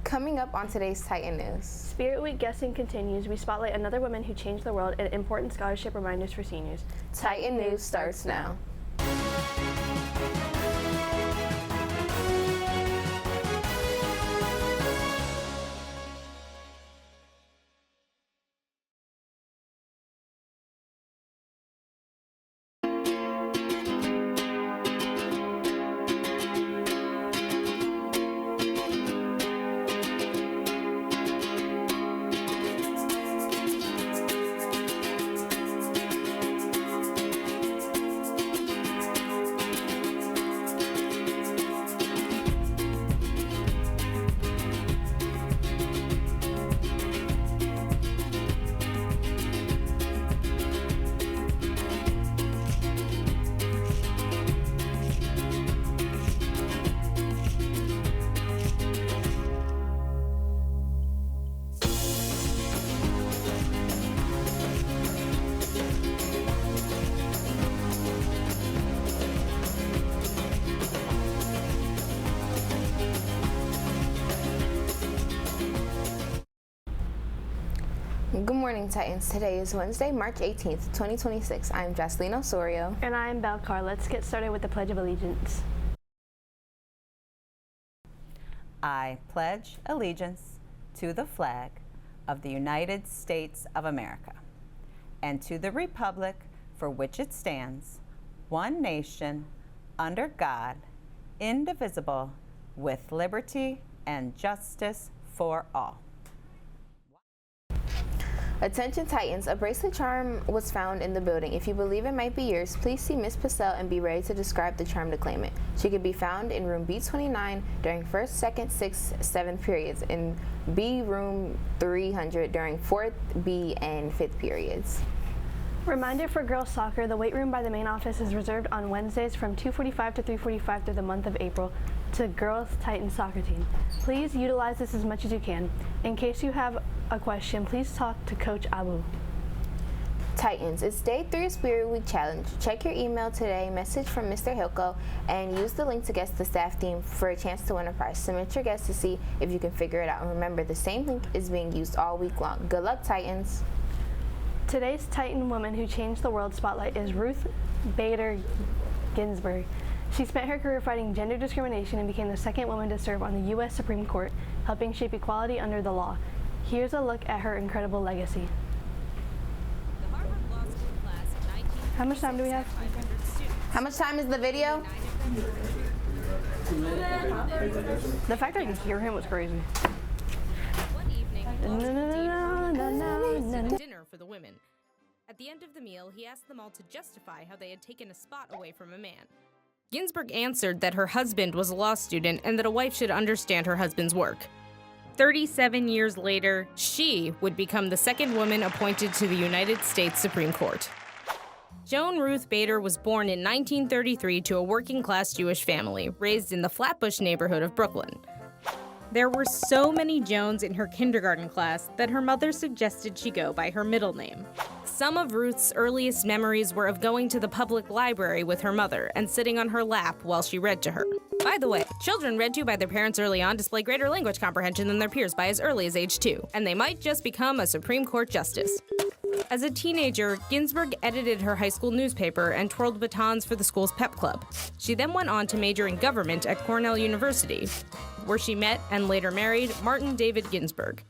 Coming up on today's Titan News. Spirit Week guessing continues. We spotlight another woman who changed the world and important scholarship reminders for seniors. Titan News starts now. Good morning, Titans. Today is Wednesday, March 18th, 2026. I'm Jocelyn Osorio. And I'm Belcar. Let's get started with the Pledge of Allegiance. I pledge allegiance to the flag of the United States of America and to the republic for which it stands, one nation, under God, indivisible, with liberty and justice for all. Attention Titans, a bracelet charm was found in the building. If you believe it might be yours, please see Miss Purcell and be ready to describe the charm to claim it. She could be found in room B29 during 1st, 2nd, 6th, 7th periods, in B room 300 during 4th, B, and 5th periods. Reminder for girls soccer, the weight room by the main office is reserved on Wednesdays from 2:45 to 3:45 through the month of April to girls Titan soccer team. Please utilize this as much as you can. In case you have a question, please talk to Coach Abu. Titans, it's day 3 of Spirit Week Challenge. Check your email today, message from Mr. Hilko, and use the link to guess the staff team for a chance to win a prize. Submit your guess to see if you can figure it out. And remember, the same link is being used all week long. Good luck, Titans. Today's Titan woman who changed the world spotlight is Ruth Bader Ginsburg. She spent her career fighting gender discrimination and became the second woman to serve on the U.S. Supreme Court, helping shape equality under the law. Here's a look at her incredible legacy. The Harvard Law School class of 19 How much time do we have? How much time is the video? The fact that I can hear him was crazy. One evening, Law School dean hosted dinner for the women. At the end of the meal, he asked them all to justify how they had taken a spot away from a man. Ginsburg answered that her husband was a law student and that a wife should understand her husband's work. 37 years later, she would become the second woman appointed to the United States Supreme Court. Joan Ruth Bader was born in 1933 to a working-class Jewish family, raised in the Flatbush neighborhood of Brooklyn. There were so many Joans in her kindergarten class that her mother suggested she go by her middle name. Some of Ruth's earliest memories were of going to the public library with her mother and sitting on her lap while she read to her. By the way, children read to by their parents early on display greater language comprehension than their peers by as early as age 2, and they might just become a Supreme Court justice. As a teenager, Ginsburg edited her high school newspaper and twirled batons for the school's pep club. She then went on to major in government at Cornell University, where she met and later married Martin David Ginsburg.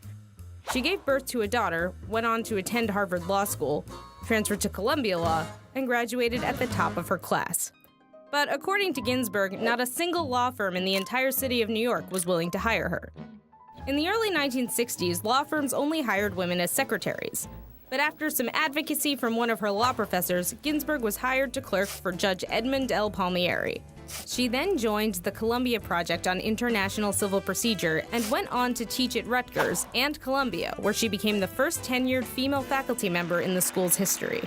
She gave birth to a daughter, went on to attend Harvard Law School, transferred to Columbia Law, and graduated at the top of her class. But according to Ginsburg, not a single law firm in the entire city of New York was willing to hire her. In the early 1960s, law firms only hired women as secretaries. But after some advocacy from one of her law professors, Ginsburg was hired to clerk for Judge Edmund L. Palmieri. She then joined the Columbia Project on International Civil Procedure and went on to teach at Rutgers and Columbia, where she became the first tenured female faculty member in the school's history.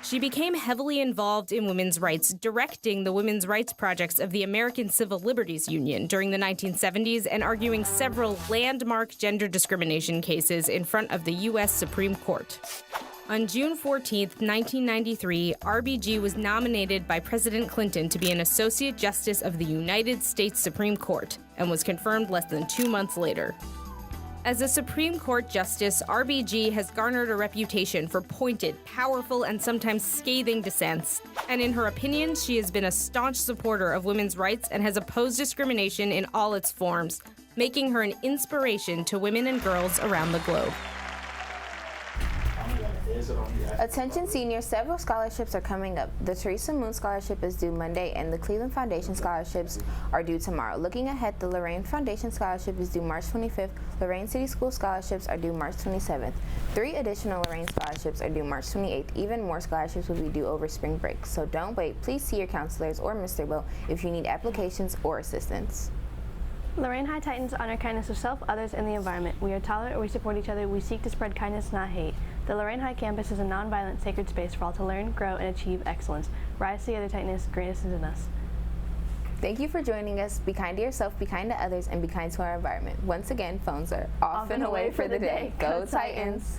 She became heavily involved in women's rights, directing the women's rights projects of the American Civil Liberties Union during the 1970s and arguing several landmark gender discrimination cases in front of the U.S. Supreme Court. On June 14, 1993, RBG was nominated by President Clinton to be an Associate Justice of the United States Supreme Court and was confirmed less than 2 months later. As a Supreme Court justice, RBG has garnered a reputation for pointed, powerful, and sometimes scathing dissents. And in her opinions, she has been a staunch supporter of women's rights and has opposed discrimination in all its forms, making her an inspiration to women and girls around the globe. Attention seniors, several scholarships are coming up. The Teresa Moon Scholarship is due Monday and the Cleveland Foundation Scholarships are due tomorrow. Looking ahead, the Lorraine Foundation Scholarship is due March 25th. Lorraine City School Scholarships are due March 27th. 3 additional Lorraine Scholarships are due March 28th. Even more scholarships will be due over spring break. So don't wait. Please see your counselors or Mr. Will if you need applications or assistance. Lorraine High Titans honor kindness of self, others, and the environment. We are tolerant, we support each other, we seek to spread kindness, not hate. The Lorraine High campus is a non-violent, sacred space for all to learn, grow, and achieve excellence. Rise together, Titans, greatness is in us. Thank you for joining us. Be kind to yourself, be kind to others, and be kind to our environment. Once again, phones are off and away for the day. Go Titans!